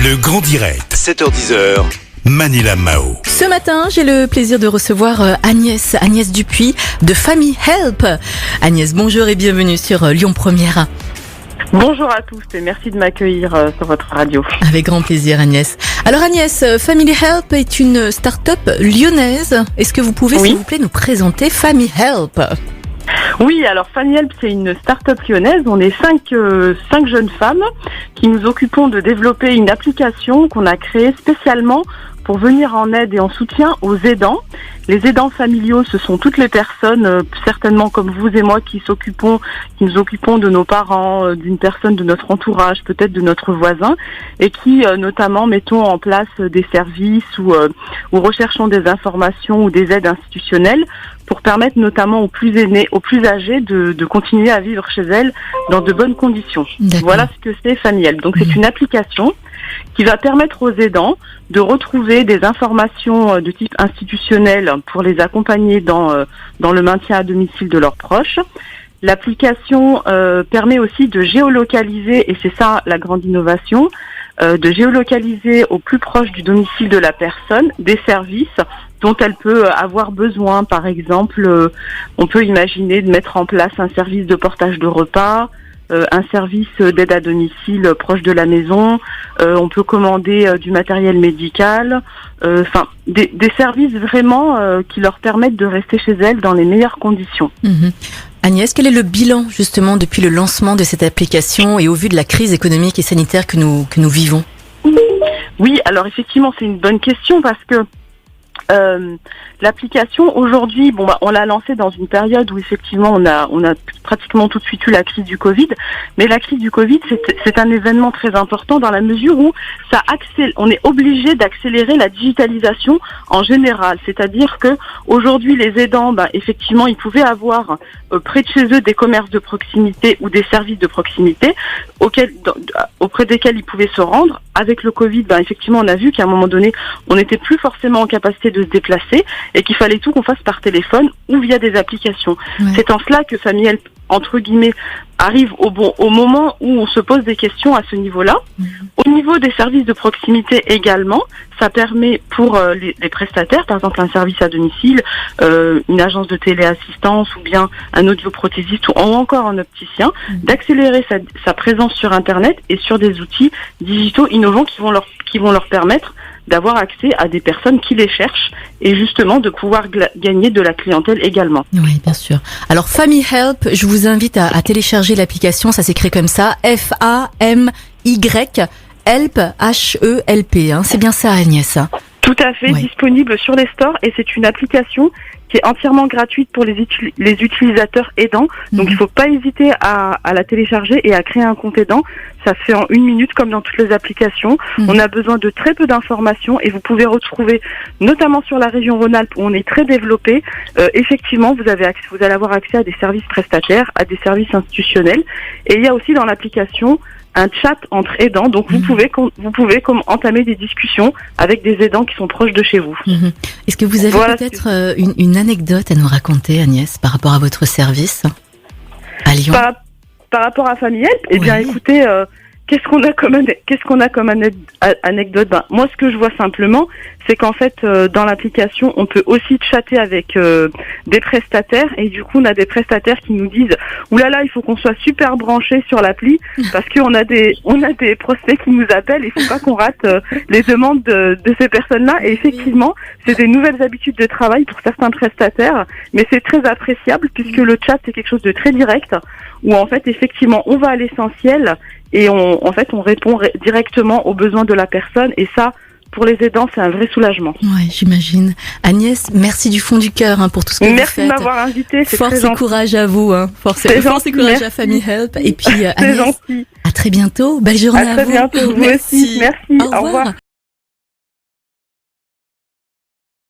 Le Grand Direct, 7h10, Manila Mao. Ce matin, j'ai le plaisir de recevoir Agnès Dupuis de Family Help. Agnès, bonjour et bienvenue sur Lyon Première. Bonjour à tous et merci de m'accueillir sur votre radio. Avec grand plaisir Agnès. Alors Agnès, Family Help est une start-up lyonnaise. Est-ce que vous pouvez s'il vous plaît nous présenter Family Help ? Oui, alors Family Help, c'est une start-up lyonnaise. On est cinq jeunes femmes qui nous occupons de développer une application qu'on a créée spécialement pour venir en aide et en soutien aux aidants. Les aidants familiaux, ce sont toutes les personnes, certainement comme vous et moi, qui nous occupons de nos parents, d'une personne de notre entourage, peut-être de notre voisin, et qui notamment mettons en place des services ou recherchons des informations ou des aides institutionnelles pour permettre notamment aux plus aînés, aux plus âgés de continuer à vivre chez elles dans de bonnes conditions. D'accord. Voilà ce que c'est Family Help. Donc c'est une application qui va permettre aux aidants de retrouver des informations de type institutionnel pour les accompagner dans le maintien à domicile de leurs proches. L'application permet aussi de géolocaliser, et c'est ça la grande innovation, de géolocaliser au plus proche du domicile de la personne des services dont elle peut avoir besoin. Par exemple, on peut imaginer de mettre en place un service de portage de repas, un service d'aide à domicile proche de la maison, on peut commander du matériel médical, des services vraiment qui leur permettent de rester chez elles dans les meilleures conditions. Agnès, quel est le bilan justement depuis le lancement de cette application et au vu de la crise économique et sanitaire que nous vivons ? Oui, alors effectivement c'est une bonne question parce que l'application aujourd'hui, on l'a lancée dans une période où effectivement on a pratiquement tout de suite eu la crise du Covid, mais la crise du Covid c'est un événement très important dans la mesure où on est obligé d'accélérer la digitalisation en général, c'est-à-dire que aujourd'hui les aidants, effectivement ils pouvaient avoir près de chez eux des commerces de proximité ou des services de proximité auprès desquels ils pouvaient se rendre. Avec le Covid, effectivement on a vu qu'à un moment donné on n'était plus forcément en capacité de se déplacer et qu'il fallait tout qu'on fasse par téléphone ou via des applications. Ouais. C'est en cela que Family Help, entre guillemets, arrive au moment où on se pose des questions à ce niveau-là. Au niveau des services de proximité également, ça permet pour les prestataires, par exemple un service à domicile, une agence de téléassistance ou bien un audioprothésiste ou encore un opticien, d'accélérer sa présence sur Internet et sur des outils digitaux innovants qui vont leur permettre d'avoir accès à des personnes qui les cherchent et justement de pouvoir gagner de la clientèle également. Oui, bien sûr. Alors Family Help, je vous invite à télécharger l'application, ça s'écrit comme ça, F-A-M-Y, Help, H-E-L-P, c'est bien ça Agnès. Tout à fait, disponible sur les stores et c'est une application qui est entièrement gratuite pour les utilisateurs aidants. Donc il ne faut pas hésiter à la télécharger et à créer un compte aidant. Ça se fait en 1 minute comme dans toutes les applications. On a besoin de très peu d'informations et vous pouvez retrouver, notamment sur la région Rhône-Alpes où on est très développé, effectivement vous allez avoir accès à des services prestataires, à des services institutionnels. Et il y a aussi dans l'application un chat entre aidants, donc vous pouvez entamer des discussions avec des aidants qui sont proches de chez vous. Est-ce que vous avez peut-être une anecdote à nous raconter, Agnès, par rapport à votre service à Lyon ? Par rapport à Family Help, eh bien écoutez, qu'est-ce qu'on a comme anecdote ? Moi, ce que je vois simplement, c'est qu'en fait, dans l'application, on peut aussi chatter avec des prestataires et du coup, on a des prestataires qui nous disent « Oulala, il faut qu'on soit super branché sur l'appli parce qu'on a des prospects qui nous appellent et il faut pas qu'on rate les demandes de ces personnes-là. » Et effectivement, c'est des nouvelles habitudes de travail pour certains prestataires, mais c'est très appréciable puisque le chat, c'est quelque chose de très direct où en fait, effectivement, on va à l'essentiel et on répond directement aux besoins de la personne et ça, pour les aidants, c'est un vrai soulagement. Ouais, j'imagine. Agnès, merci du fond du cœur pour tout ce que vous faites. Merci de m'avoir invitée. Force et courage à vous. Force et courage à Family Help. Et puis, Agnès, à très bientôt. Belle journée à vous. À très bientôt. Vous aussi. Merci. Au revoir.